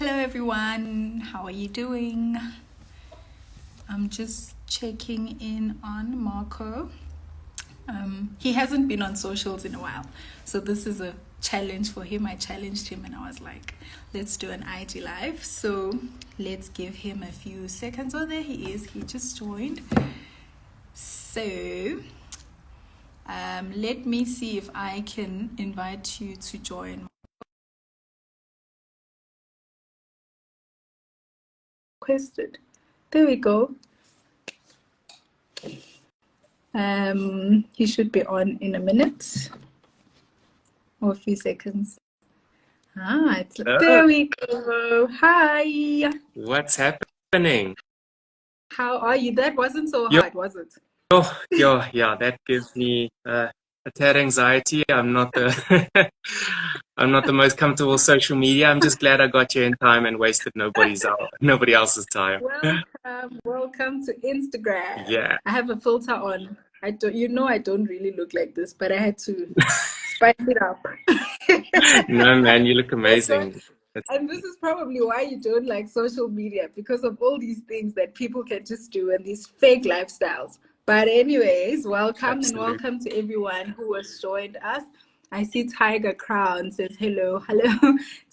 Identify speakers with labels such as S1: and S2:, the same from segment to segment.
S1: Hello everyone, how are you doing? I'm just checking in on Marco. He hasn't been on socials in a while, so this is a challenge for him. I challenged him and I was like, let's do an IG live. So let's give him a few seconds. Oh, there he is. He just joined. So let me see if I can invite you to join. Requested. There we go. He should be on in a minute or a few seconds. There we go. Hi.
S2: What's happening?
S1: How are you? That wasn't so hard, was it?
S2: Yeah, that gives me a tad anxiety. I'm not the I'm not the most comfortable with social media. I'm just glad I got you in time and wasted nobody else's time.
S1: Welcome to Instagram.
S2: Yeah.
S1: I have a filter on. I don't really look like this, but I had to spice it up.
S2: No, man, you look
S1: That's why,
S2: amazing.
S1: and this is probably why you don't like social media, because of all these things that people can just do and these fake lifestyles. But anyways, welcome and
S2: Absolutely.
S1: welcome to everyone who has joined us. I see Tiger Crown says hello.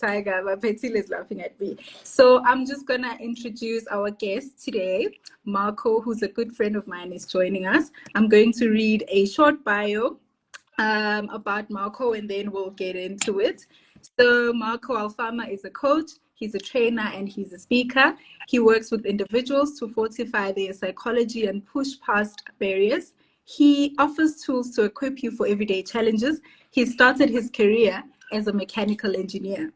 S1: Tiger, but Petil is laughing at me. So I'm just gonna introduce our guest today. Marco, who's a good friend of mine, is joining us. I'm going to read a short bio about Marco and then we'll get into it. So Marco Alfama is a coach, he's a trainer, and he's a speaker. He works with individuals to fortify their psychology and push past barriers. He offers tools to equip you for everyday challenges. He started his career as a mechanical engineer.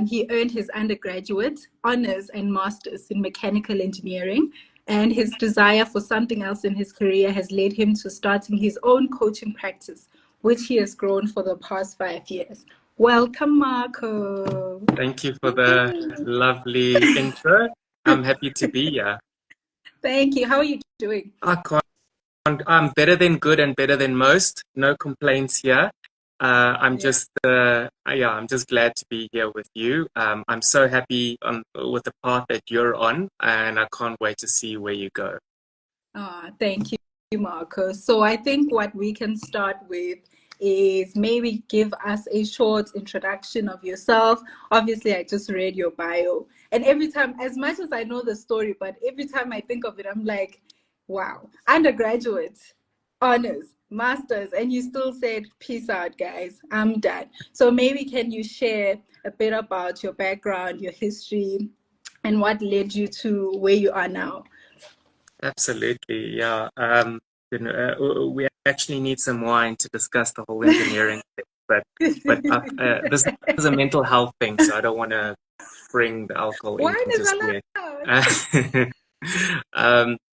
S1: He earned his undergraduate honors and masters in mechanical engineering, and his desire for something else in his career has led him to starting his own coaching practice, which he has grown for the past 5 years. Welcome, Marco.
S2: Thank you for the lovely intro. I'm happy to be here.
S1: Thank you. How are you doing?
S2: I'm better than good and better than most. No complaints here. I'm just glad to be here with you. I'm so happy with the path that you're on, and I can't wait to see where you go.
S1: Thank you, Marco. So I think what we can start with is maybe give us a short introduction of yourself. Obviously, I just read your bio, and every time, as much as I know the story, but every time I think of it, I'm like, wow, undergraduate, honors, masters, and you still said, peace out, guys, I'm done. So maybe can you share a bit about your background, your history, and what led you to where you are now?
S2: Absolutely, yeah. We actually need some wine to discuss the whole engineering thing, but this is a mental health thing, so I don't want to bring the alcohol in
S1: Wine is
S2: just yet.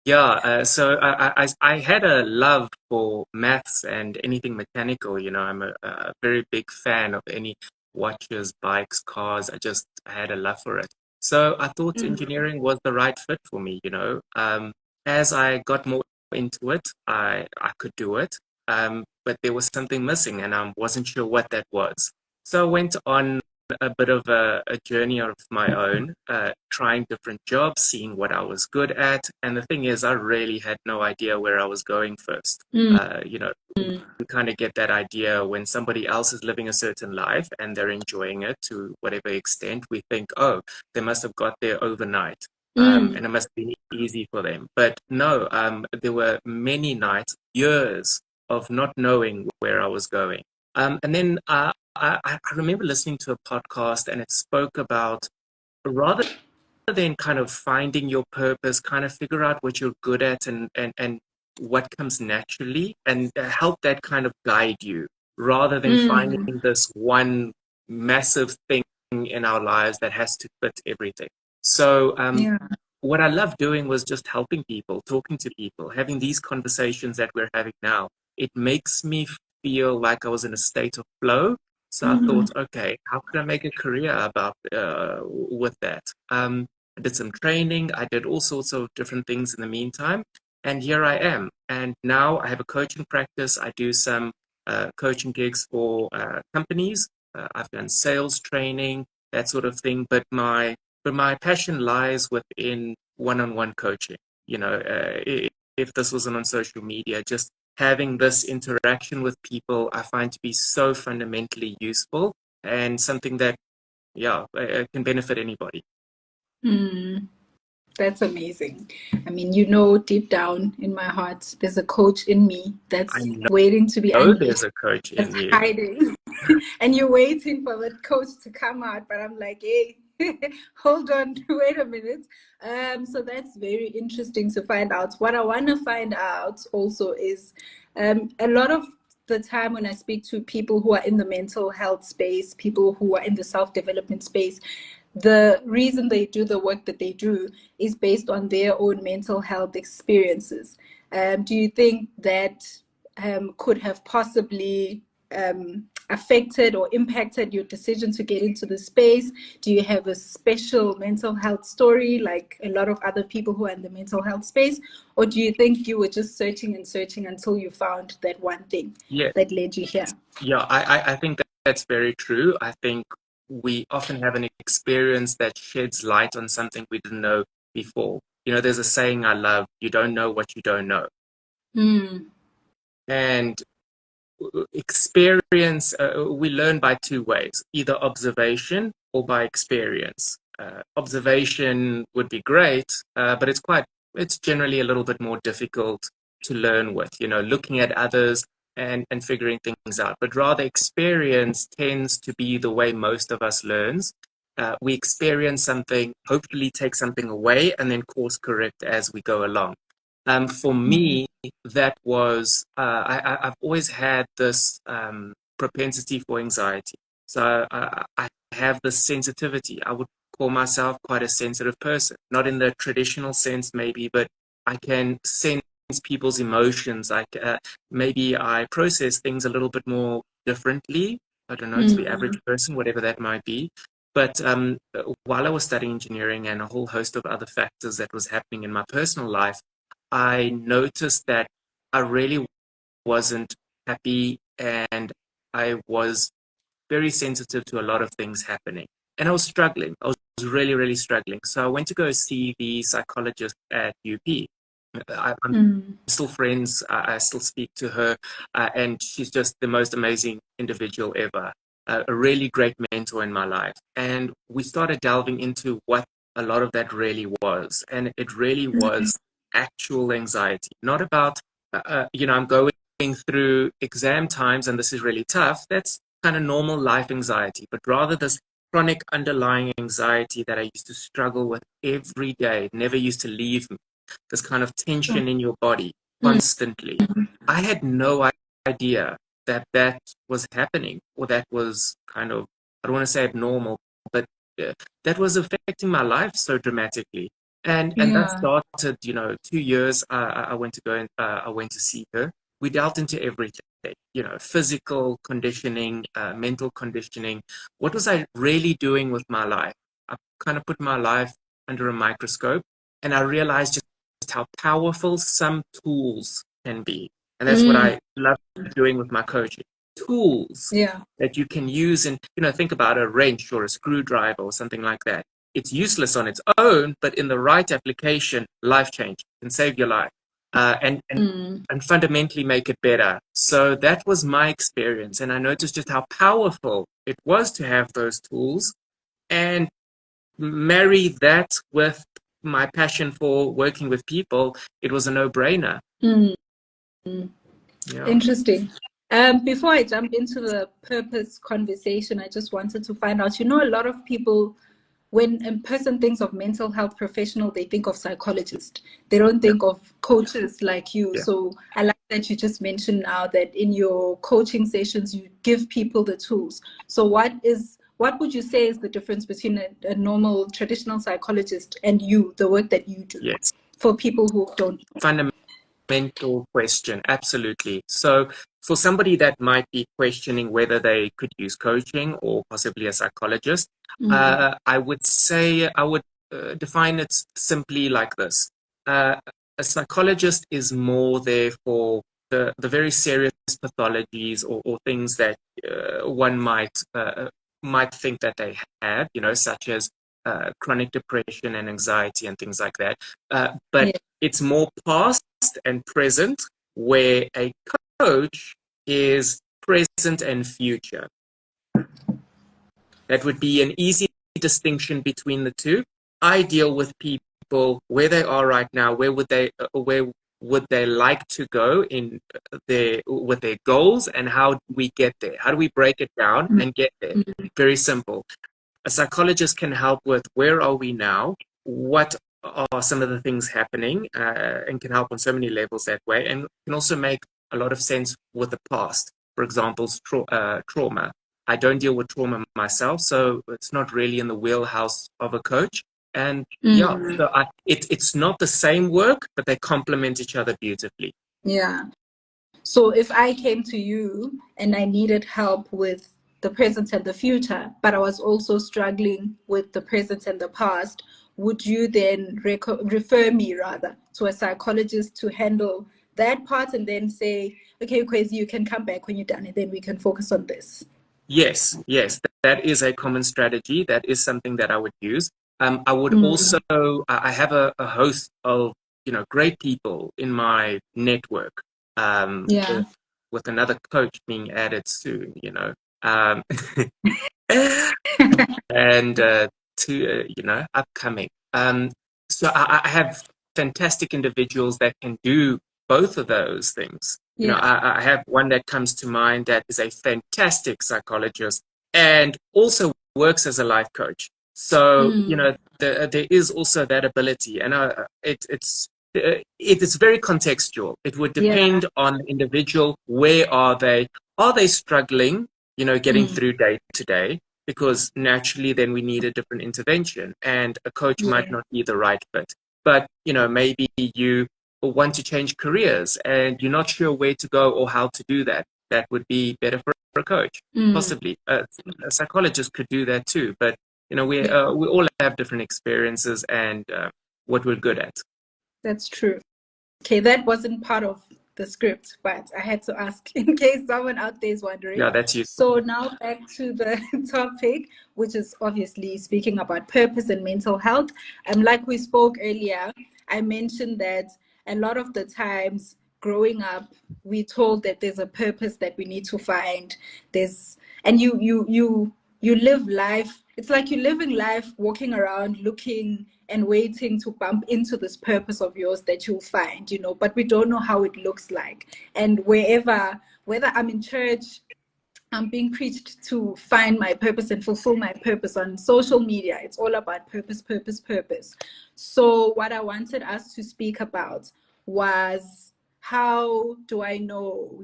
S1: allowed.
S2: So I had a love for maths and anything mechanical. I'm a very big fan of any watches, bikes, cars. I had a love for it. So I thought engineering was the right fit for me. As I got more into it, I could do it. But there was something missing and I wasn't sure what that was. So I went on a bit of a journey of my own, trying different jobs, seeing what I was good at. And the thing is, I really had no idea where I was going first. You kind of get that idea when somebody else is living a certain life and they're enjoying it to whatever extent. We think, oh, they must have got there overnight. And it must be easy for them. But no, there were many nights, years of not knowing where I was going. And then I remember listening to a podcast and it spoke about rather than kind of finding your purpose, kind of figure out what you're good at and what comes naturally and help that kind of guide you rather than finding this one massive thing in our lives that has to fit everything. So
S1: Yeah.
S2: what I love doing was just helping people, talking to people, having these conversations that we're having now. It makes me feel like I was in a state of flow. So I thought, okay, how could I make a career about with that? I did some training. I did all sorts of different things in the meantime, and here I am. And now I have a coaching practice. I do some coaching gigs for companies. I've done sales training. that sort of thing. But my passion lies within one-on-one coaching. If this wasn't on social media, just having this interaction with people, I find to be so fundamentally useful and something that, yeah, can benefit anybody.
S1: Mm, that's amazing. I mean, deep down in my heart, there's a coach in me
S2: I
S1: that's waiting to be
S2: there's
S1: unleashed,
S2: a coach
S1: that's
S2: in you.
S1: hiding. And you're waiting for that coach to come out. But I'm like, hey, hold on, wait a minute. So that's very interesting to find out. What I want to find out also is a lot of the time when I speak to people who are in the mental health space, people who are in the self-development space, the reason they do the work that they do is based on their own mental health experiences. Do you think that could have possibly affected or impacted your decision to get into the space? Do you have a special mental health story like a lot of other people who are in the mental health space? Or do you think you were just searching and searching until you found that one thing
S2: Yeah,
S1: that led you here?
S2: yeah, I think that's very true. I think we often have an experience that sheds light on something we didn't know before. There's a saying I love, you don't know what you don't know.
S1: Mm.
S2: And experience, we learn by two ways, either observation or by experience. Observation would be great, but it's generally a little bit more difficult to learn with, looking at others and figuring things out. But rather, experience tends to be the way most of us learns. We experience something, hopefully take something away, and then course correct as we go along. For
S1: Mm.
S2: me, that was I've always had this propensity for anxiety. So I have this sensitivity. I would call myself quite a sensitive person, not in the traditional sense maybe, but I can sense people's emotions. Maybe I process things a little bit more differently. I don't know, to the
S1: Mm.
S2: average person, whatever that might be. But while I was studying engineering and a whole host of other factors that was happening in my personal life, I noticed that I really wasn't happy and I was very sensitive to a lot of things happening. And I was struggling. I was really, really struggling. So I went to go see the psychologist at UP. I'm
S1: Mm.
S2: still friends. I still speak to her, and she's just the most amazing individual ever. A really great mentor in my life. And we started delving into what a lot of that really was. And it really was actual anxiety, not about, I'm going through exam times and this is really tough. That's kind of normal life anxiety, but rather this chronic underlying anxiety that I used to struggle with every day, it never used to leave me, this kind of tension in your body
S1: Mm.
S2: constantly. I had no idea that that was happening, or that was kind of, I don't want to say abnormal, but that was affecting my life so dramatically. And that
S1: Yeah.
S2: started, 2 years. I went to go and I went to see her. We delved into everything, physical conditioning, mental conditioning. What was I really doing with my life? I kind of put my life under a microscope, and I realized just how powerful some tools can be. And that's what
S1: Mm.
S2: I love doing with my coaching. Tools
S1: Yeah.
S2: that you can use, and think about a wrench or a screwdriver or something like that. It's useless on its own, but in the right application, life change, can save your life,
S1: Mm.
S2: and fundamentally make it better. So that was my experience, and I noticed just how powerful it was to have those tools, and marry that with my passion for working with people. It was a no-brainer.
S1: Mm.
S2: Yeah.
S1: Interesting. Before I jump into the purpose conversation, I just wanted to find out, a lot of people, when a person thinks of mental health professional, they think of psychologist. They don't
S2: Yeah.
S1: think of coaches like you.
S2: Yeah.
S1: So I like that you just mentioned now that in your coaching sessions, you give people the tools. So what would you say is the difference between a normal traditional psychologist and you, the work that you do,
S2: Yes.
S1: for people who don't know?
S2: Fundamental question. Absolutely. So for somebody that might be questioning whether they could use coaching or possibly a psychologist,
S1: Mm.
S2: I would say I would define it simply like this. Uh, a psychologist is more there for the very serious pathologies or things that one might might think that they have, such as chronic depression and anxiety and things like that. But it's more past and present, where a coach is present and future. That would be an easy distinction between the two. I deal with people where they are right now. Where would they like to go in with their goals, and how do we get there? How do we break it down and get there? Very simple. A psychologist can help with where are we now, what are some of the things happening, and can help on so many levels that way, and can also make a lot of sense with the past. For example, trauma. I don't deal with trauma myself, so it's not really in the wheelhouse of a coach. And so it's not the same work, but they complement each other beautifully.
S1: Yeah. So if I came to you and I needed help with the present and the future, but I was also struggling with the present and the past, would you then refer me rather to a psychologist to handle that part, and then say, okay, Kwezi, you can come back when you're done, and then we can focus on this?
S2: Yes, that is a common strategy. That is something that I would use. I would also, I have a host of, great people in my network, with another coach being added soon, and upcoming. So I have fantastic individuals that can do both of those things. I have one that comes to mind that is a fantastic psychologist and also works as a life coach. So, there is also that ability, and it is very contextual. It would depend on the individual. Where are they? Are they struggling, getting through day to day? Because naturally, then we need a different intervention, and a coach might not be the right fit. But, maybe you want to change careers and you're not sure where to go or how to do that. That would be better for a coach. Possibly a psychologist could do that too, but we all have different experiences and what we're good at.
S1: That's true. Okay, that wasn't part of the script, but I had to ask in case someone out there is wondering.
S2: Yeah, that's useful.
S1: So now back to the topic, which is obviously speaking about purpose and mental health. Like we spoke earlier, I mentioned that a lot of the times growing up, we told that there's a purpose that we need to find. And you live life. It's like you're living life, walking around, looking and waiting to bump into this purpose of yours that you'll find, but we don't know how it looks like. And whether I'm in church, I'm being preached to find my purpose and fulfill my purpose. On social media, it's all about purpose, purpose, purpose. So what I wanted us to speak about was, how do I know,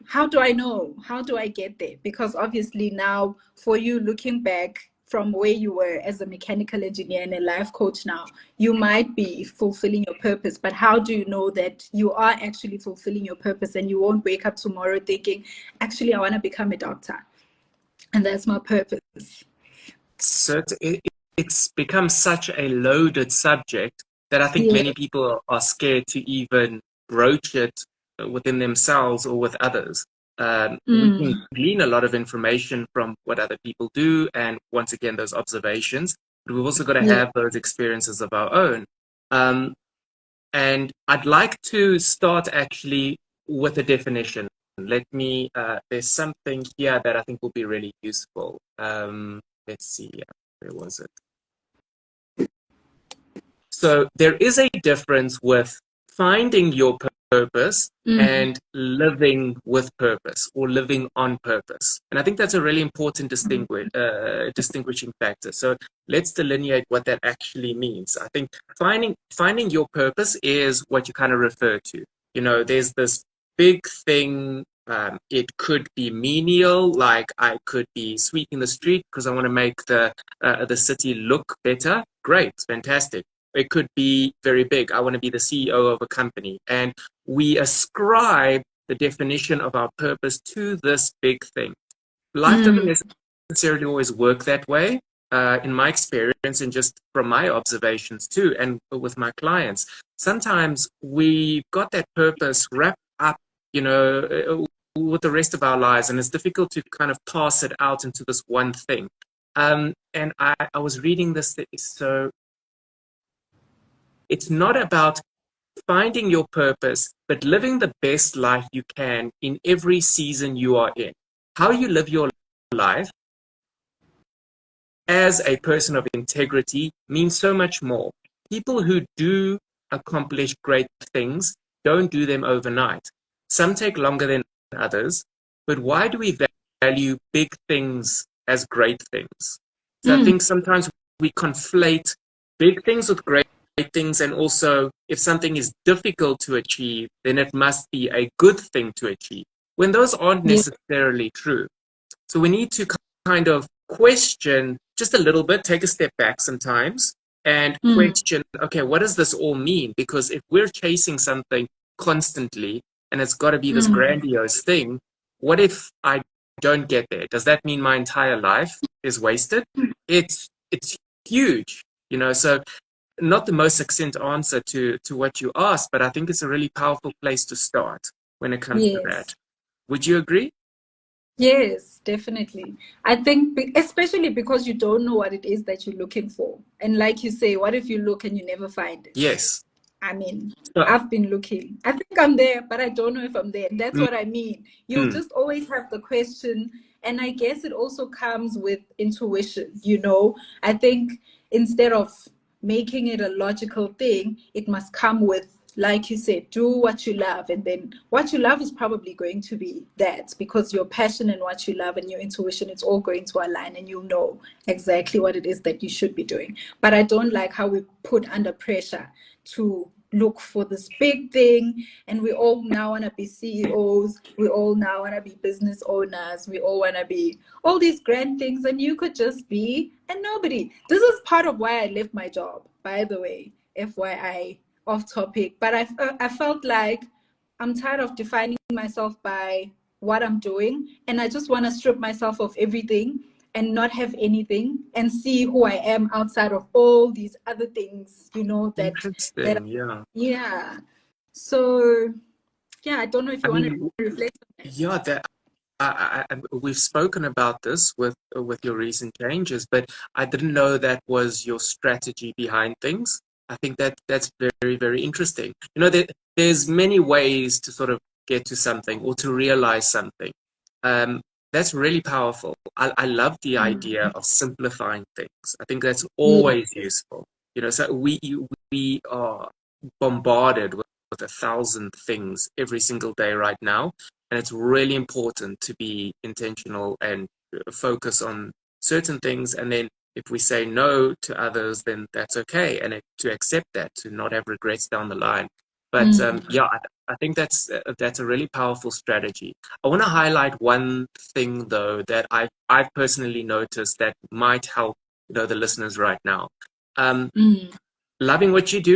S1: how do I know? How do I get there? Because obviously now, for you, looking back from where you were as a mechanical engineer and a life coach now, you might be fulfilling your purpose, but how do you know that you are actually fulfilling your purpose, and you won't wake up tomorrow thinking, actually, I want to become a doctor, and that's my purpose?
S2: So it's become such a loaded subject that I think many people are scared to even broach it within themselves or with others. We can glean a lot of information from what other people do, and once again, those observations, but we've also got to have those experiences of our own. And I'd like to start actually with a definition. There's something here that I think will be really useful. Let's see, where was it? So there is a difference with finding your purpose and living with purpose, or living on purpose. And I think that's a really important distinguishing factor. So let's delineate what that actually means. I think finding your purpose is what you kind of refer to. There's this big thing. It could be menial, like I could be sweeping the street because I want to make the city look better. Great, fantastic. It could be very big. I want to be the CEO of a company. And we ascribe the definition of our purpose to this big thing. Life doesn't necessarily always work that way. In my experience, and just from my observations too, and with my clients, sometimes we've got that purpose wrapped up, with the rest of our lives, and it's difficult to kind of pass it out into this one thing. And I was reading this, so it's not about finding your purpose, but living the best life you can in every season you are in. How you live your life as a person of integrity means so much more. People who do accomplish great things don't do them overnight. Some take longer than others, but why do we value big things as great things? So I
S1: Mm,
S2: think sometimes we conflate big things with great things, and also if something is difficult to achieve, then it must be a good thing to achieve, when those aren't
S1: yeah.
S2: necessarily true. So we need to kind of question just a little bit, take a step back sometimes, and
S1: Mm,
S2: question, okay, what does this all mean? Because if we're chasing something constantly and it's got to be this
S1: mm,
S2: grandiose thing, what if I don't get there? Does that mean my entire life is wasted? It's huge, you know. So not the most succinct answer to what you asked, but I think it's a really powerful place to start when it comes to that.
S1: yes.
S2: Would you agree?
S1: Yes, definitely. I think, especially because you don't know what it is that you're looking for. And like you say, what if you look and you never find it?
S2: Yes.
S1: I mean,
S2: So,
S1: I've been looking. I think I'm there, but I don't know if I'm there. And that's
S2: mm,
S1: what I mean. You'll
S2: mm,
S1: just always have the question. And I guess it also comes with intuition, you know? I think instead of making it a logical thing, it must come with, like you said, do what you love. And then what you love is probably going to be that, because your passion and what you love and your intuition, it's all going to align, and you'll know exactly what it is that you should be doing. But I don't like how we put under pressure to look for this big thing, and we all now want to be CEOs, we all now want to be business owners, we all want to be all these grand things, and you could just be a nobody. This is part of why I left my job, by the way, FYI, off topic. But I felt like I'm tired of defining myself by what I'm doing, and I just want to strip myself of everything and not have anything, and see who I am outside of all these other things, you know, that
S2: interesting. Yeah.
S1: yeah. So yeah, I don't know if
S2: I
S1: you want to
S2: mean,
S1: reflect on that.
S2: yeah, that we've spoken about this with your recent changes, but I didn't know that was your strategy behind things. I think that that's very, very interesting. You know, there's many ways to sort of get to something or to realize something. Um, that's really powerful. I love the idea
S1: Mm.
S2: of simplifying things. I think that's
S1: Yeah.
S2: always useful. You know, so we are bombarded with 1,000 things every single day right now, and it's really important to be intentional and focus on certain things. And then if we say no to others, then that's okay. And to accept that, to not have regrets down the line. But
S1: Mm.
S2: yeah, I think that's a really powerful strategy. I want to highlight one thing though that I've personally noticed that might help, you know, the listeners right now. Um,
S1: Mm.
S2: Loving what you do,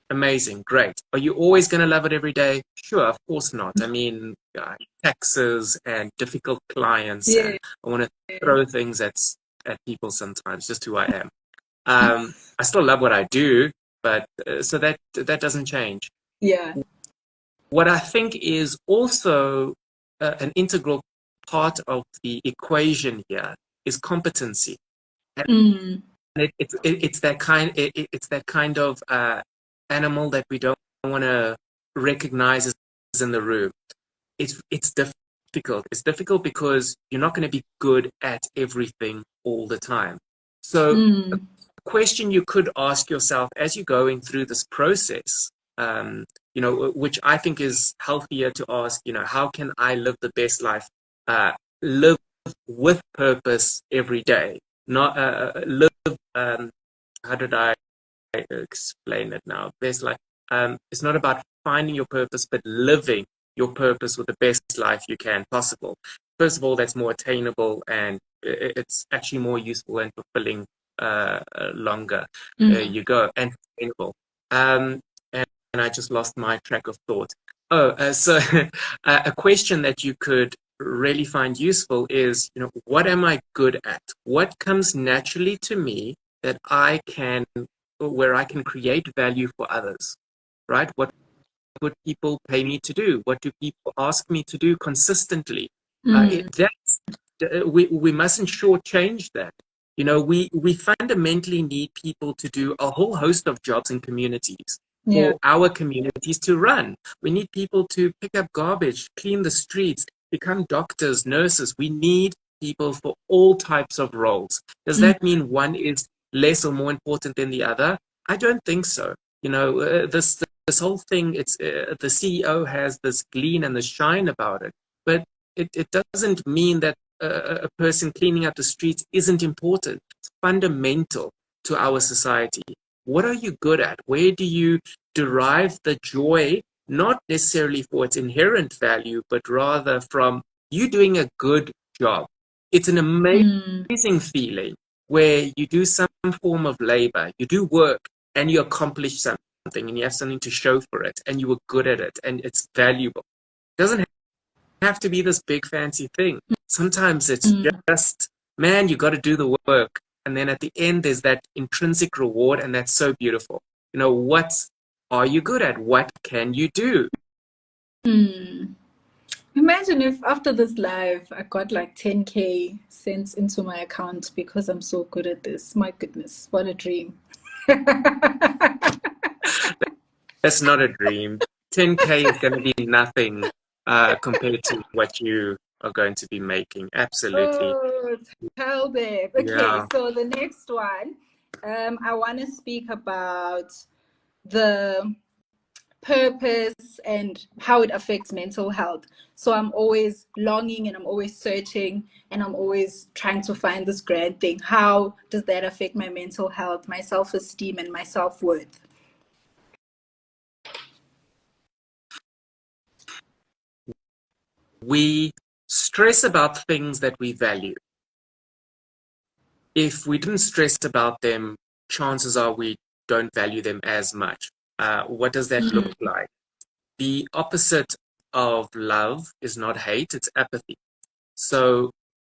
S2: amazing, great. Are you always going to love it every day? Sure, of course not. I mean, taxes and difficult clients,
S1: Yeah.
S2: and I want to throw things at people sometimes, just who I am. I still love what I do, but so that doesn't change.
S1: Yeah.
S2: What I think is also an integral part of the equation here is competency.
S1: Mm.
S2: It's that it's that kind of animal that we don't want to recognize as in the room. It's difficult. It's difficult because you're not going to be good at everything all the time. So a
S1: Mm.
S2: question you could ask yourself as you're going through this process, you know, which I think is healthier to ask, you know, how can I live the best life? Live with purpose every day, not live. How did I explain it now? There's like, it's not about finding your purpose, but living your purpose with the best life you can possible. First of all, that's more attainable, and it's actually more useful and fulfilling longer
S1: Mm.
S2: you go, and sustainable. Um, and I just lost my track of thought. Oh, so a question that you could really find useful is, you know, what am I good at? What comes naturally to me that I can, where I can create value for others, right? good people pay me to do? What do people ask me to do consistently?
S1: Mm.
S2: We mustn't shortchange that. We fundamentally need people to do a whole host of jobs in communities
S1: Yeah.
S2: for our communities to run. We need people to pick up garbage, clean the streets, become doctors, nurses. We need people for all types of roles. Does
S1: Mm.
S2: that mean one is less or more important than the other? I don't think so. This whole thing, it's the CEO has this gleam and the shine about it, but it doesn't mean that a person cleaning up the streets isn't important. It's fundamental to our society. What are you good at? Where do you derive the joy, not necessarily for its inherent value, but rather from you doing a good job? It's an
S1: Mm.
S2: amazing feeling where you do some form of labor, you do work, and you accomplish something, and you have something to show for it, and you were good at it, and it's valuable. It doesn't have to be this big fancy thing. Sometimes it's
S1: Mm.
S2: just, man, you got to do the work. And then at the end, there's that intrinsic reward, and that's so beautiful. What are you good at? What can you do?
S1: Mm. Imagine if after this live, I got like 10K sent into my account because I'm so good at this. My goodness, what a dream.
S2: That's not a dream. 10K is going to be nothing compared to what you are going to be making. Absolutely.
S1: Oh, tell them. Okay,
S2: Yeah.
S1: so the next one, I want to speak about the purpose and how it affects mental health. So I'm always longing and I'm always searching and I'm always trying to find this grand thing. How does that affect my mental health, my self-esteem, and my self-worth?
S2: We stress about things that we value. If we didn't stress about them, chances are we don't value them as much. What does that look
S1: Mm.
S2: like? The opposite of love is not hate, it's apathy. So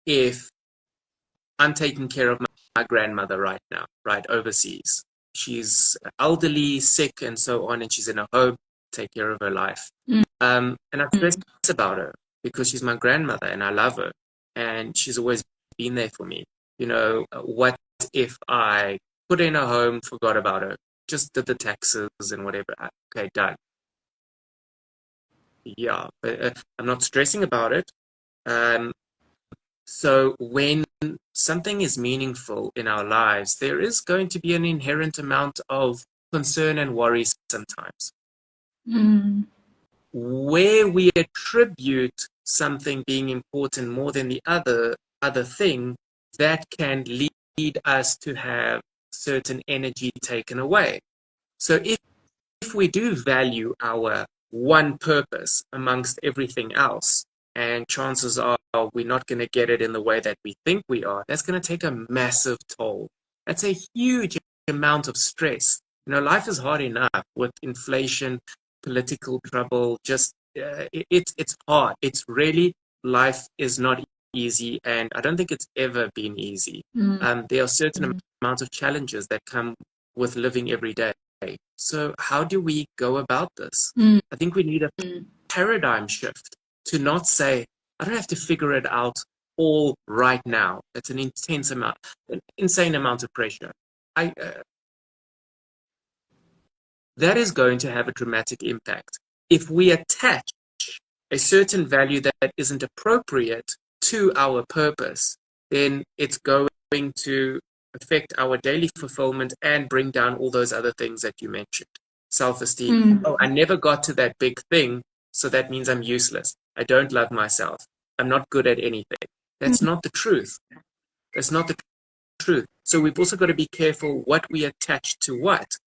S2: if I'm taking care of my grandmother right now, right overseas, she's elderly, sick, and so on, and she's in a home, take care of her life.
S1: Mm.
S2: And I stress about her because she's my grandmother and I love her, and she's always been there for me. What if I put her in a home, forgot about her, just did the taxes and whatever? Okay, done. Yeah, but I'm not stressing about it. Um, so when something is meaningful in our lives, there is going to be an inherent amount of concern and worry sometimes.
S1: Mm.
S2: Where we attribute something being important more than the other thing, that can lead us to have certain energy taken away. So if we do value our one purpose amongst everything else, and chances are we're not going to get it in the way that we think we are, that's going to take a massive toll. That's a huge amount of stress. Life is hard enough with inflation, political trouble, just it's hard. It's really, life is not easy, and I don't think it's ever been easy.
S1: Mm.
S2: There are certain amounts of challenges that come with living every day. So how do we go about this?
S1: Mm.
S2: I think we need a paradigm shift to not say, I don't have to figure it out all right now. It's an insane amount of pressure. That is going to have a dramatic impact. If we attach a certain value that isn't appropriate to our purpose, then it's going to affect our daily fulfillment and bring down all those other things that you mentioned. Self-esteem.
S1: Mm.
S2: Oh, I never got to that big thing, so that means I'm useless. I don't love myself. I'm not good at anything. That's not the truth. That's not the truth. So we've also got to be careful what we attach to what.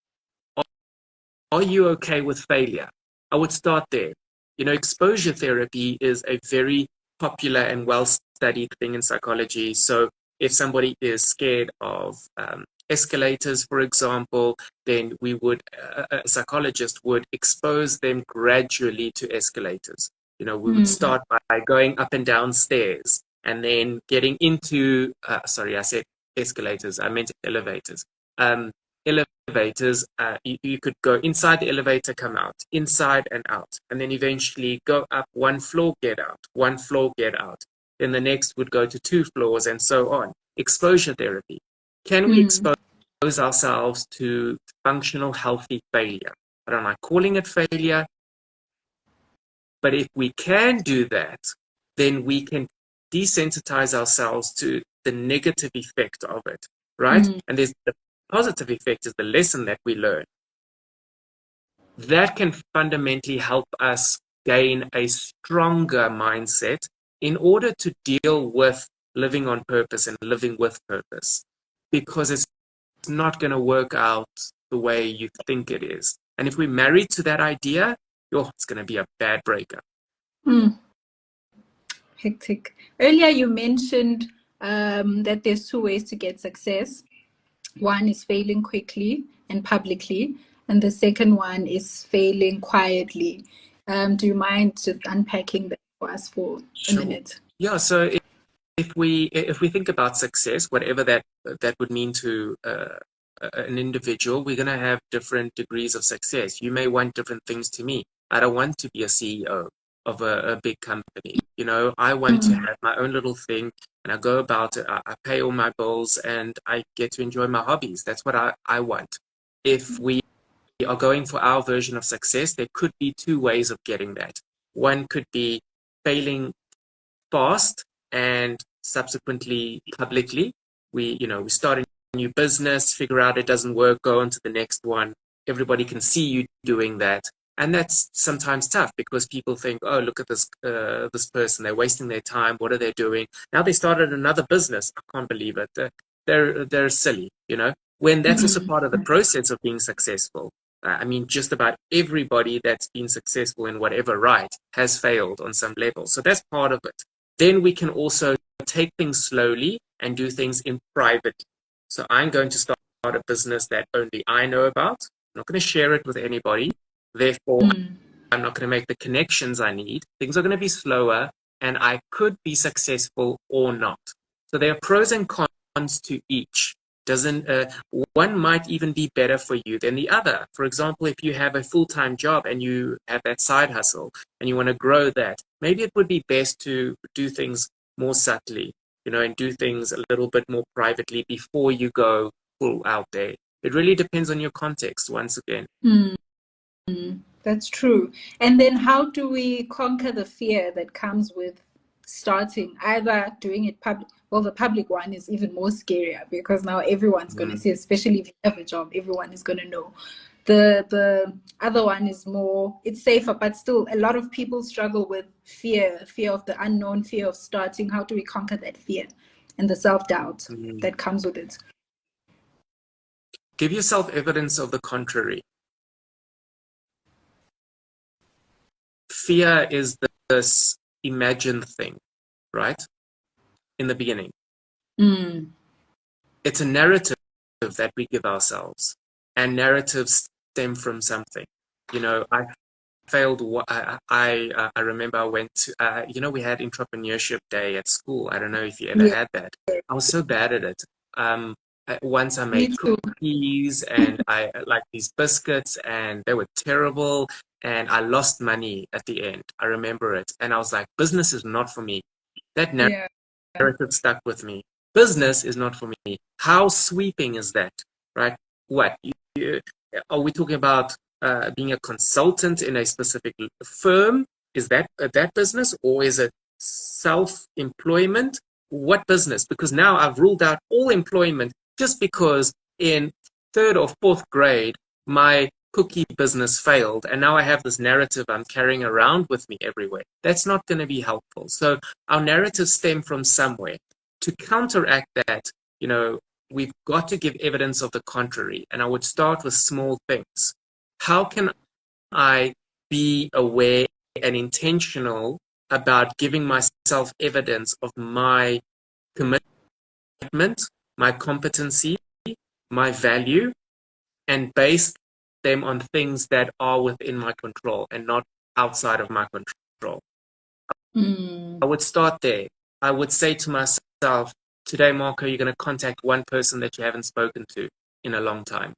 S2: Are you okay with failure? I would start there. Exposure therapy is a very popular and well-studied thing in psychology. So if somebody is scared of escalators, for example, then a psychologist would expose them gradually to escalators. We would
S1: Mm.
S2: start by going up and down stairs and then getting into, sorry, I said escalators, I meant elevators. elevators, you could go inside the elevator, come out, inside and out, and then eventually go up one floor, get out, one floor, get out. Then the next would go to 2 floors and so on. Exposure therapy. Can we expose ourselves to functional, healthy failure? I don't like calling it failure, but if we can do that, then we can desensitize ourselves to the negative effect of it, right? And there's the positive effect is the lesson that we learn. That can fundamentally help us gain a stronger mindset in order to deal with living on purpose and living with purpose, because it's not going to work out the way you think it is. And if we're married to that idea, it's going to be a bad breakup.
S1: Hectic. Earlier you mentioned that there's two ways to get success. One is failing quickly and publicly, and the second one is failing quietly. Do you mind just unpacking that for us for a minute?
S2: Yeah, so if we think about success, whatever that would mean to an individual, we're going to have different degrees of success. You may want different things to me. I don't want to be a CEO of a big company. You know, I want to have my own little thing, and I go about it. I pay all my bills, and I get to enjoy my hobbies. That's what I want. If we are going for our version of success, there could be two ways of getting that. One could be failing fast and subsequently publicly. We start a new business, figure out it doesn't work, go on to the next one. Everybody can see you doing that. And that's sometimes tough because people think, oh, look at this person. They're wasting their time. What are they doing? Now they started another business. I can't believe it. They're silly, when that's also part of the process of being successful. I mean, just about everybody that's been successful in whatever has failed on some level. So that's part of it. Then we can also take things slowly and do things in private. So I'm going to start a business that only I know about. I'm not going to share it with anybody. Therefore, I'm not going to make the connections I need. Things are going to be slower, and I could be successful or not. So there are pros and cons to each. One might even be better for you than the other. For example, if you have a full-time job and you have that side hustle and you want to grow that, maybe it would be best to do things more subtly, and do things a little bit more privately before you go full out there. It really depends on your context, once again.
S1: That's true. And then how do we conquer the fear that comes with starting, either doing it public? Well, the public one is even more scarier because now everyone's going to see, especially if you have a job, everyone is going to know. The other one is more, it's safer, but still a lot of people struggle with fear of the unknown, fear of starting. How do we conquer that fear and the self-doubt that comes with it?
S2: Give yourself evidence of the contrary. Fear is this imagined thing, right? In the beginning. It's a narrative that we give ourselves, and narratives stem from something. I failed. I remember I went to, we had entrepreneurship day at school. I don't know if you ever had that. I was so bad at it. Once I made cookies and I like these biscuits and they were terrible and I lost money at the end. I remember it. And I was like, business is not for me. That narrative stuck with me. Business is not for me. How sweeping is that, right? What? Are we talking about being a consultant in a specific firm? Is that business, or is it self-employment? What business? Because now I've ruled out all employment just because in 3rd or 4th grade, my cookie business failed. And now I have this narrative I'm carrying around with me everywhere. That's not going to be helpful. So our narratives stem from somewhere. To counteract that, we've got to give evidence of the contrary. And I would start with small things. How can I be aware and intentional about giving myself evidence of my commitment, my competency, my value, and base them on things that are within my control and not outside of my control? I would start there. I would say to myself, today, Marco, you're going to contact one person that you haven't spoken to in a long time.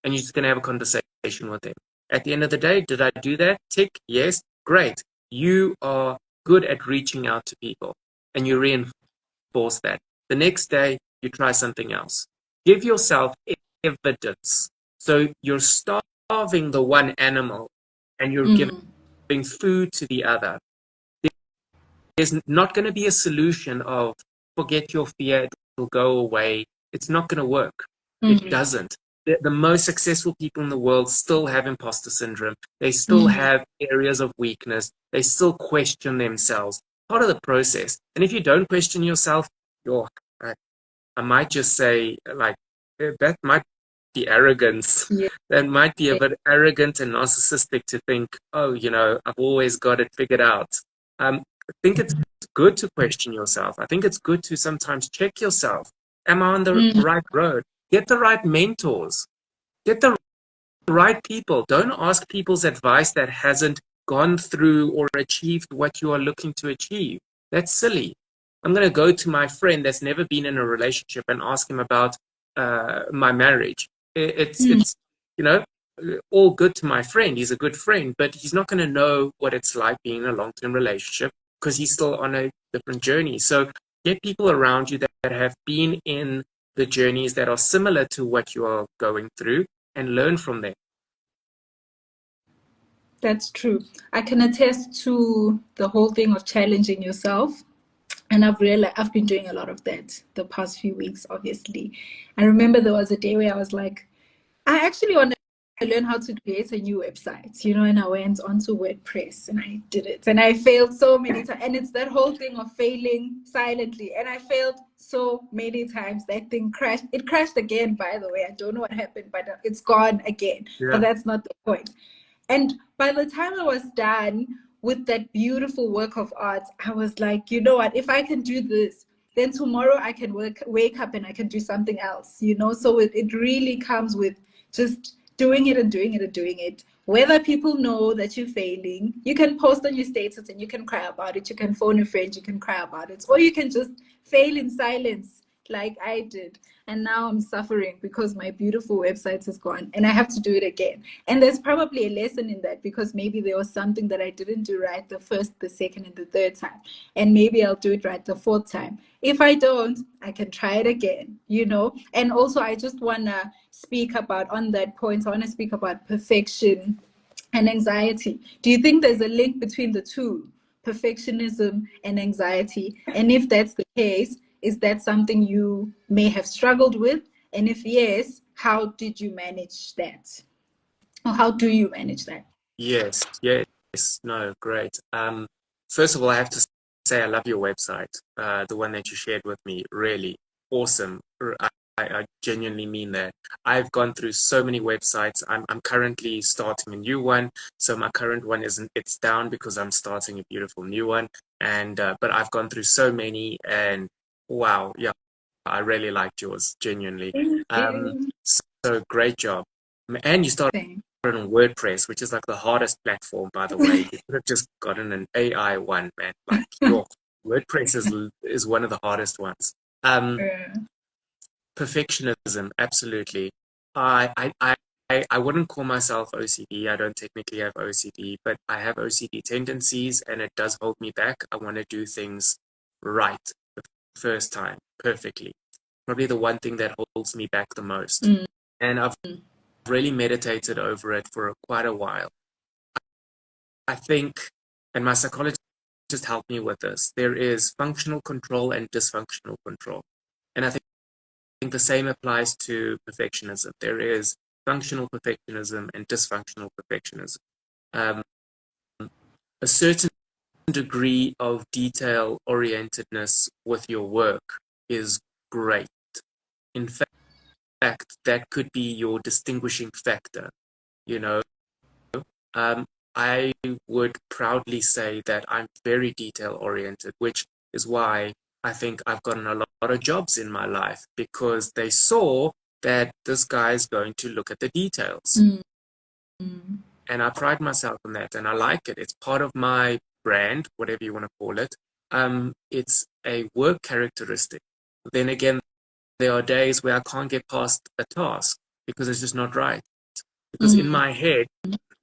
S2: and you're just going to have a conversation with them. At the end of the day, did I do that? Tick, yes, great. You are good at reaching out to people, and you reinforce that. The next day, you try something else. Give yourself evidence. So you're starving the one animal, and you're giving food to the other. There's not going to be a solution of forget your fear, it will go away. It's not going to work. It doesn't. The most successful people in the world still have imposter syndrome. They still have areas of weakness. They still question themselves. Part of the process. And if you don't question yourself, you're, I might just say, like, that might be arrogance.
S1: Yeah.
S2: That might be a bit arrogant and narcissistic to think, oh, I've always got it figured out. I think it's good to question yourself. I think it's good to sometimes check yourself. Am I on the right road? Get the right mentors. Get the right people. Don't ask people's advice that hasn't gone through or achieved what you are looking to achieve. That's silly. I'm going to go to my friend that's never been in a relationship and ask him about my marriage. It's all good to my friend. He's a good friend, but he's not going to know what it's like being in a long-term relationship because he's still on a different journey. So get people around you that have been in the journeys that are similar to what you are going through and learn from them.
S1: That's true. I can attest to the whole thing of challenging yourself. And I've been doing a lot of that the past few weeks, obviously. I remember there was a day where I was like, I actually want to learn how to create a new website, and I went onto WordPress and I did it. And I failed so many times. And it's that whole thing of failing silently. And I failed so many times. That thing crashed. It crashed again, by the way. I don't know what happened, but it's gone again.
S2: Yeah.
S1: But that's not the point. And by the time I was done with that beautiful work of art, I was like, you know what, if I can do this, then tomorrow I can wake up and I can do something else, So it really comes with just doing it and doing it and doing it. Whether people know that you're failing, you can post on your status and you can cry about it. You can phone a friend, you can cry about it. Or you can just fail in silence like I did. And now I'm suffering because my beautiful website is gone and I have to do it again. And there's probably a lesson in that because maybe there was something that I didn't do right the first, the second, and the third time. And maybe I'll do it right the fourth time. If I don't, I can try it again, And also, I just want to speak about, on that point, I want to speak about perfection and anxiety. Do you think there's a link between the two, perfectionism and anxiety? And if that's the case, is that something you may have struggled with? And if yes, how did you manage that? Or how do you manage that?
S2: Yes. No, great. First of all, I have to say I love your website, the one that you shared with me. Really awesome. I genuinely mean that. I've gone through so many websites. I'm currently starting a new one. So my current one it's down because I'm starting a beautiful new one. And but I've gone through so many, and wow, yeah, I really liked yours, genuinely. So great job. And you started on WordPress, which is like the hardest platform, by the way. You could have just gotten an AI one, man. Like your WordPress is one of the hardest ones. Perfectionism, absolutely. I wouldn't call myself OCD. I don't technically have OCD, but I have OCD tendencies, and it does hold me back. I want to do things right the first time, perfectly. Probably the one thing that holds me back the most. And I've really meditated over it for quite a while. I think, and my psychologist helped me with this, there is functional control and dysfunctional control. And I think the same applies to perfectionism. There is functional perfectionism and dysfunctional perfectionism. A certain degree of detail orientedness with your work is great. In fact, that could be your distinguishing factor. I would proudly say that I'm very detail oriented, which is why I think I've gotten a lot of jobs in my life, because they saw that this guy's going to look at the details. And I pride myself on that, and I like it. It's part of my brand, whatever you want to call it. It's a work characteristic. Then again, there are days where I can't get past a task because it's just not right. Because in my head,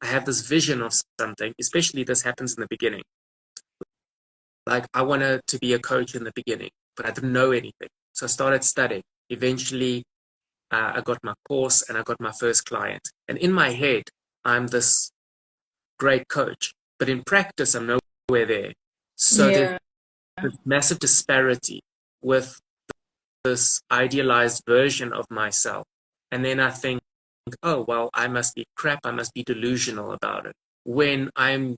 S2: I have this vision of something, especially this happens in the beginning. Like I wanted to be a coach in the beginning, but I didn't know anything. So I started studying. Eventually, I got my course and I got my first client. And in my head, I'm this great coach, but in practice, I'm nowhere there. So there's this massive disparity with this idealized version of myself. And then I think, oh, well, I must be crap. I must be delusional about it. When I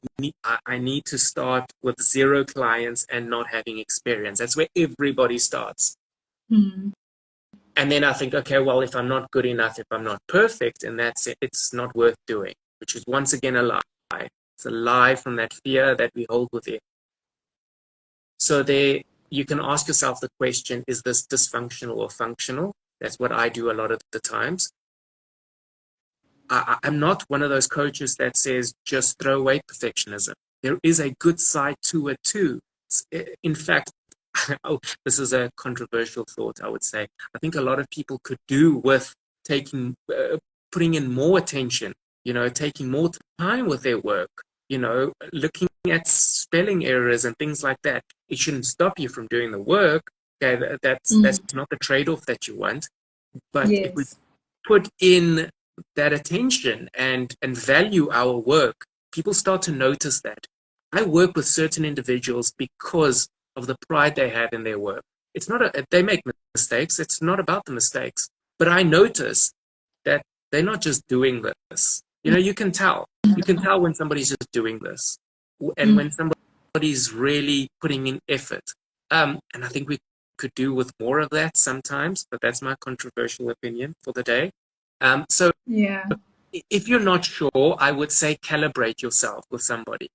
S2: need to start with 0 clients and not having experience. That's where everybody starts. And then I think, okay, well, if I'm not good enough, if I'm not perfect, and that's it, it's not worth doing, which is once again a lie. It's a lie from that fear that we hold within. So there, you can ask yourself the question, is this dysfunctional or functional? That's what I do a lot of the times. I'm not one of those coaches that says just throw away perfectionism. There is a good side to it too. In fact, oh, this is a controversial thought, I would say. I think a lot of people could do with putting in more attention, taking more time with their work, looking at spelling errors and things like that. It shouldn't stop you from doing the work. Okay, that's not the trade-off that you want. But if we put in that attention and value our work, people start to notice that. I work with certain individuals because of the pride they have in their work. It's not they make mistakes. It's not about the mistakes. But I notice that they're not just doing this. You can tell. You can tell when somebody's just doing this and when somebody's really putting in effort. And I think we could do with more of that sometimes, but that's my controversial opinion for the day. So if you're not sure, I would say calibrate yourself with somebody.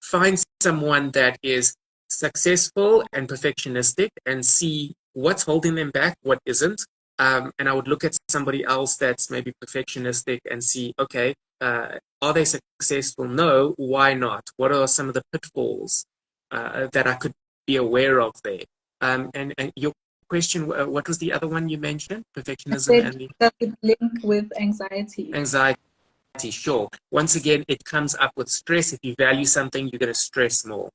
S2: Find someone that is successful and perfectionistic and see what's holding them back, what isn't. And I would look at somebody else that's maybe perfectionistic and see, okay, are they successful? No. Why not? What are some of the pitfalls that I could be aware of there? And your question, what was the other one you mentioned? Perfectionism and
S1: does it link with anxiety?
S2: Anxiety, sure. Once again, it comes up with stress. If you value something, you're going to stress more.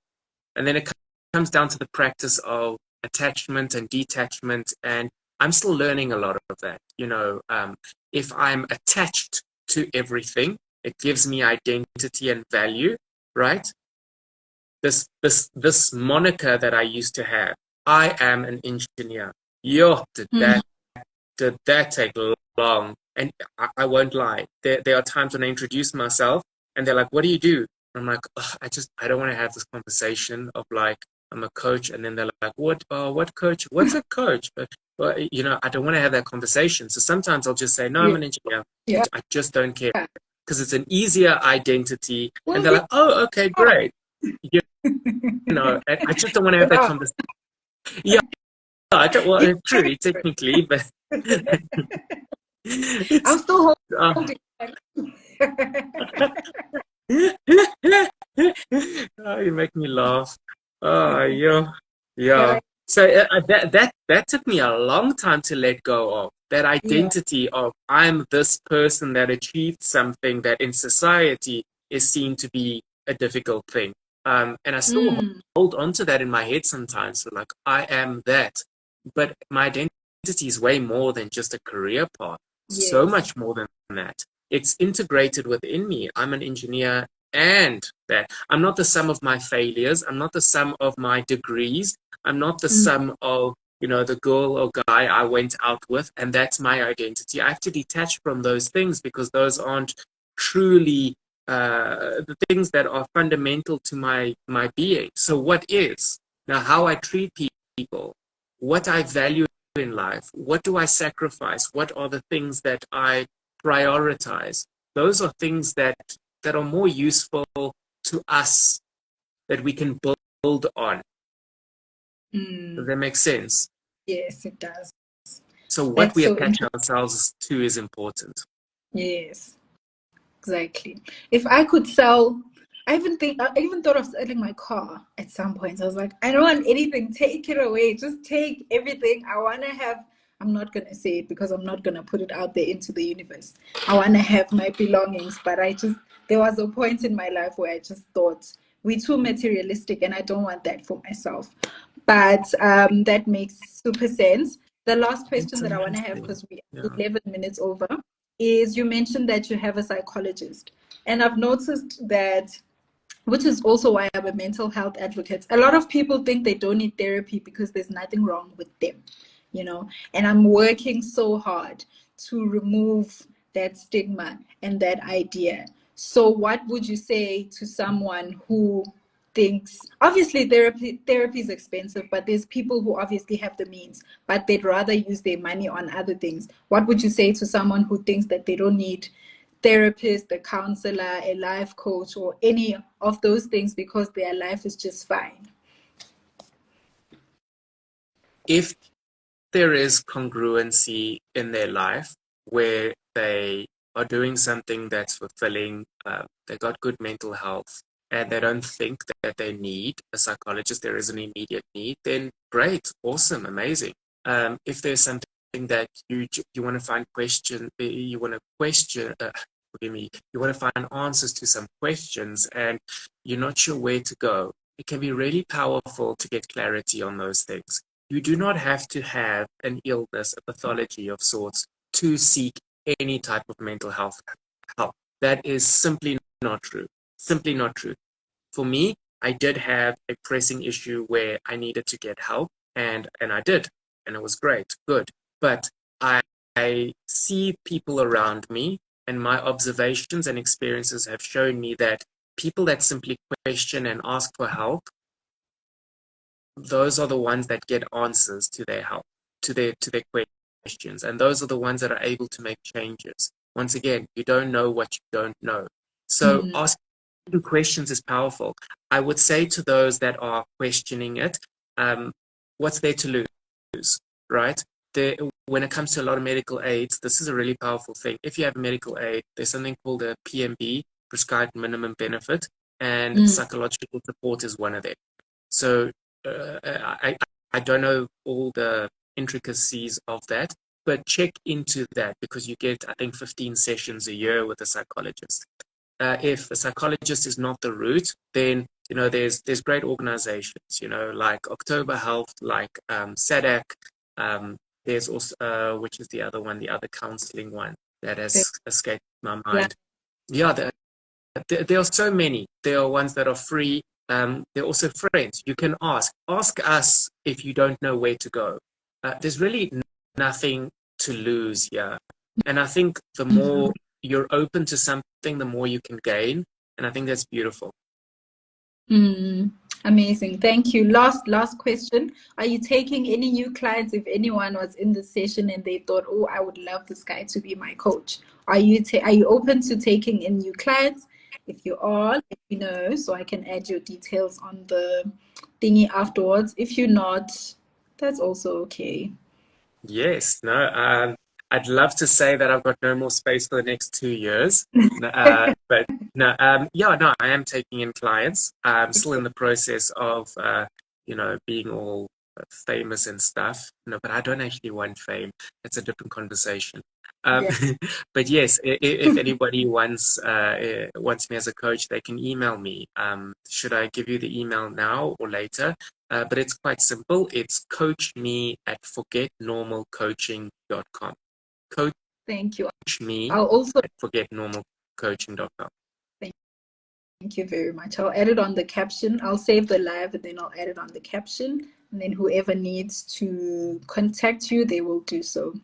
S2: And then it comes down to the practice of attachment and detachment. And I'm still learning a lot of that. If I'm attached to everything, it gives me identity and value, right? This moniker that I used to have, I am an engineer. Did that take long? And I won't lie. There are times when I introduce myself and they're like, what do you do? And I'm like, I don't want to have this conversation of like, I'm a coach. And then they're like, what coach? What's a coach? But I don't want to have that conversation. So sometimes I'll just say, no, I'm an engineer. I just don't care because it's an easier identity. And they're like, oh, okay, great. I just don't want to have that conversation. Yeah, it's true, technically, but
S1: I'm still holding.
S2: Oh, you make me laugh. Oh, yeah. So that took me a long time to let go of that identity of I'm this person that achieved something that in society is seen to be a difficult thing. And I still hold on to that in my head sometimes. So like, I am that. But my identity is way more than just a career path. So much more than that. It's integrated within me. I'm an engineer and that. I'm not the sum of my failures. I'm not the sum of my degrees. I'm not the sum of, the girl or guy I went out with, and that's my identity. I have to detach from those things because those aren't truly the things that are fundamental to my being. So what is? Now, how I treat people, what I value in life, what do I sacrifice? What are the things that I prioritize? Those are things that are more useful to us that we can build on. Does that make sense?
S1: Yes, it does.
S2: So what we attach ourselves to is important.
S1: Yes, exactly. If I could sell, I even thought of selling my car at some point. I was like, I don't want anything. Take it away. Just take everything. I want to have I'm not going to say it because I'm not going to put it out there into the universe. I want to have my belongings, but there was a point in my life where I just thought we're too materialistic and I don't want that for myself. But that makes super sense. The last question
S2: It's
S1: that I want to have,
S2: interesting.
S1: because we're
S2: Yeah.
S1: 11 minutes over, is you mentioned that you have a psychologist. And I've noticed that, which is also why I'm a mental health advocate. A lot of people think they don't need therapy because there's nothing wrong with them, you know. And I'm working so hard to remove that stigma and that idea. So, what would you say to someone who thinks, obviously therapy is expensive, but there's people who obviously have the means, but they'd rather use their money on other things? What would you say to someone who thinks that they don't need therapist, a counselor, a life coach, or any of those things because their life is just fine?
S2: If there is congruency in their life where they are doing something that's fulfilling, they got good mental health, and they don't think that they need a psychologist, there is an immediate need, then great, awesome, amazing. If there's something that you want to find you want to question, forgive me, you want to find answers to some questions and you're not sure where to go, it can be really powerful to get clarity on those things. You do not have to have an illness, a pathology of sorts, to seek any type of mental health help. That is simply not true. Simply not true. For me, I did have a pressing issue where I needed to get help, and I did, and it was great, good. But I see people around me, and my observations and experiences have shown me that people that simply question and ask for help, those are the ones that get answers to their help, to their questions, and those are the ones that are able to make changes. Once again, you don't know what you don't know. So
S1: Mm.
S2: asking questions is powerful. I would say to those that are questioning it, what's there to lose, right? When it comes to a lot of medical aids, this is a really powerful thing. If you have a medical aid, there's something called a PMB, prescribed minimum benefit, and
S1: Mm.
S2: psychological support is one of them. So I don't know all the intricacies of that, but check into that because you get, I think, 15 sessions a year with a psychologist. If a psychologist is not the route, then there's great organizations, like October Health, like SADAC. There's also which is the other one, the other counseling one that has escaped my mind. Yeah, there are so many. There are ones that are free. There are also friends. You can ask. Ask us if you don't know where to go. There's really nothing to lose here. And I think the more you're open to something, the more you can gain. And I think that's beautiful.
S1: Mm. Amazing. Thank you. Last question. Are you taking any new clients? If anyone was in the session and they thought, oh, I would love this guy to be my coach. Are you open to taking in new clients? If you are, let me know so I can add your details on the thingy afterwards. If you're not, that's also okay.
S2: Yes, no, I'd love to say that I've got no more space for the next 2 years. But no, yeah, no, I am taking in clients. I'm still in the process of, being all famous and stuff. No, but I don't actually want fame. It's a different conversation. Um,
S1: Yeah.
S2: but yes, if anybody wants me as a coach, they can email me. Should I give you the email now or later? But it's quite simple. It's coachme at forgetnormalcoaching.com. Coach
S1: Thank you.
S2: me
S1: I'll also
S2: at forgetnormalcoaching.com.
S1: Thank you very much. I'll add it on the caption. I'll save the live and then I'll add it on the caption. And then whoever needs to contact you, they will do so.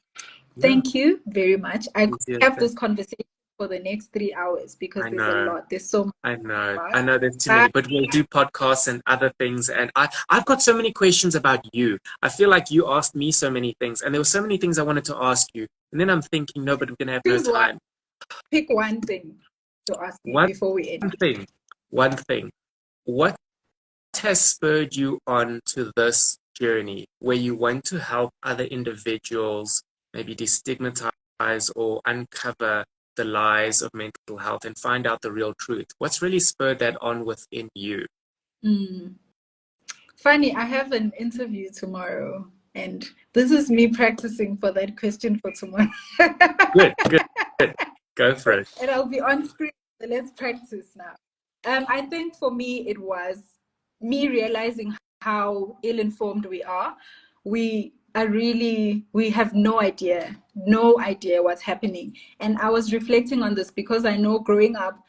S2: Yeah,
S1: Thank you very much. I could
S2: easier
S1: have
S2: than
S1: this conversation for the next 3 hours because
S2: I
S1: there's a
S2: know.
S1: lot. There's so much.
S2: I know.
S1: About.
S2: I know there's too many,
S1: But
S2: but we'll do podcasts and other things. And I've got so many questions about you. I feel like you asked me so many things, and there were so many things I wanted to ask you. And then I'm thinking, no, but I'm going to have no
S1: choose one.
S2: time.
S1: Pick one thing to ask me
S2: One
S1: before we end.
S2: thing, one thing. What has spurred you on to this journey where you want to help other individuals maybe destigmatize or uncover the lies of mental health and find out the real truth? What's really spurred that on within you?
S1: Mm. Funny, I have an interview tomorrow. And this is me practicing for that question for tomorrow.
S2: Good, good, good. Go for it.
S1: And I'll be on screen. So let's practice now. I think for me, it was me realizing how ill-informed we are. We have no idea what's happening. And I was reflecting on this because I know growing up,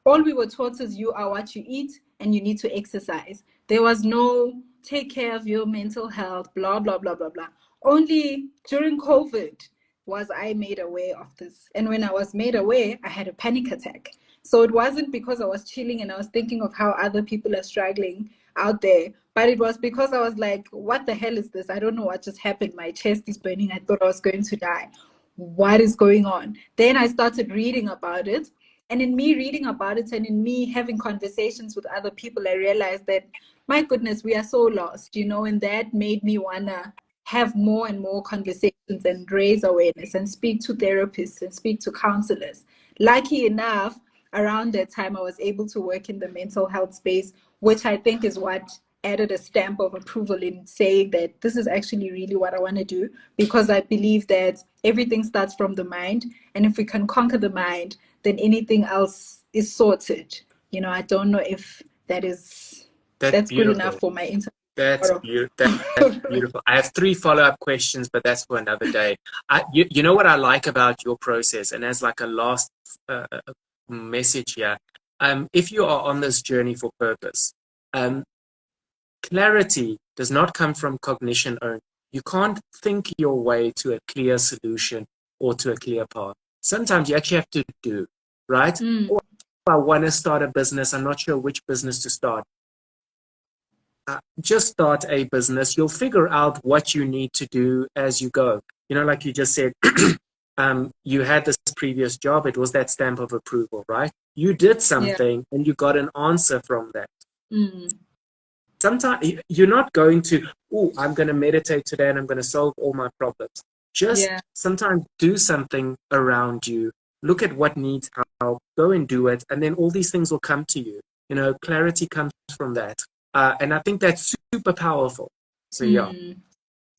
S1: all we were taught is you are what you eat and you need to exercise. There was no take care of your mental health, blah, blah, blah, blah, blah. Only during COVID was I made aware of this. And when I was made aware, I had a panic attack. So it wasn't because I was chilling and I was thinking of how other people are struggling out there, but it was because I was like, what the hell is this? I don't know what just happened. My chest is burning. I thought I was going to die. What is going on? Then I started reading about it. And in me reading about it and in me having conversations with other people, I realized that, my goodness, we are so lost, and that made me want to have more and more conversations and raise awareness and speak to therapists and speak to counselors. Lucky enough, around that time, I was able to work in the mental health space, which I think is what added a stamp of approval in saying that this is actually really what I want to do, because I believe that everything starts from the mind. And if we can conquer the mind, then anything else is sorted. I don't know if that's good enough for my interview.
S2: That's beautiful. That's beautiful. I have 3 follow-up questions, but that's for another day. You know what I like about your process, and as like a last message here, if you are on this journey for purpose, clarity does not come from cognition only. You can't think your way to a clear solution or to a clear path. Sometimes you actually have to do, right? Or if I want to start a business, I'm not sure which business to start. Just start a business. You'll figure out what you need to do as you go. Like you just said, you had this previous job. It was that stamp of approval, right? You did something and you got an answer from that. Sometimes you're not going to, I'm going to meditate today and I'm going to solve all my problems. Just sometimes do something around you. Look at what needs help. Go and do it. And then all these things will come to you. Clarity comes from that. And I think that's super powerful. So yeah,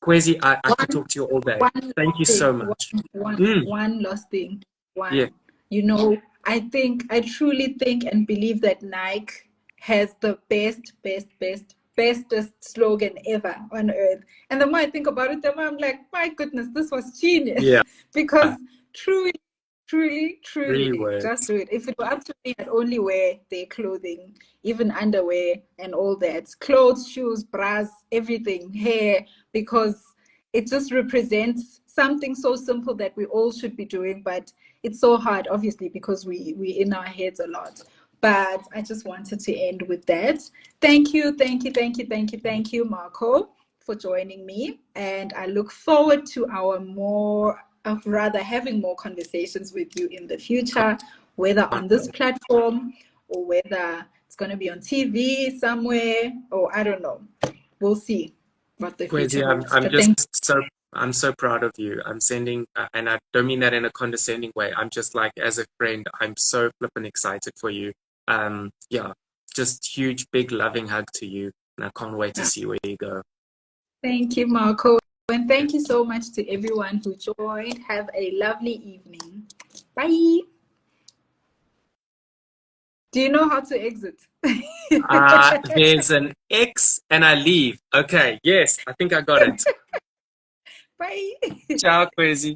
S2: Kwezi, I could talk to you all day. Thank you so much.
S1: One last thing. I truly think and believe that Nike has the bestest slogan ever on earth. And the more I think about it, the more I'm like, my goodness, this was genius.
S2: Yeah.
S1: Because truly,
S2: really
S1: just do it. If it were up to me, I'd only wear their clothing, even underwear and all that. Clothes, shoes, bras, everything, hair, because it just represents something so simple that we all should be doing, but it's so hard, obviously, because we in our heads a lot. But I just wanted to end with that. Thank you, Marco, for joining me. And I look forward to having more conversations with you in the future, whether on this platform or whether it's going to be on TV somewhere, or I don't know. We'll see what the future holds.
S2: I'm so proud of you. I'm sending, and I don't mean that in a condescending way. I'm just like, as a friend, I'm so flippin' excited for you. Just huge, big, loving hug to you. And I can't wait to see where you go.
S1: Thank you, Marco. And thank you so much to everyone who joined. Have a lovely evening. Bye. Do you know how to exit?
S2: There's an X and I leave. Okay, yes, I think I got it.
S1: Bye.
S2: Ciao, Kwezi.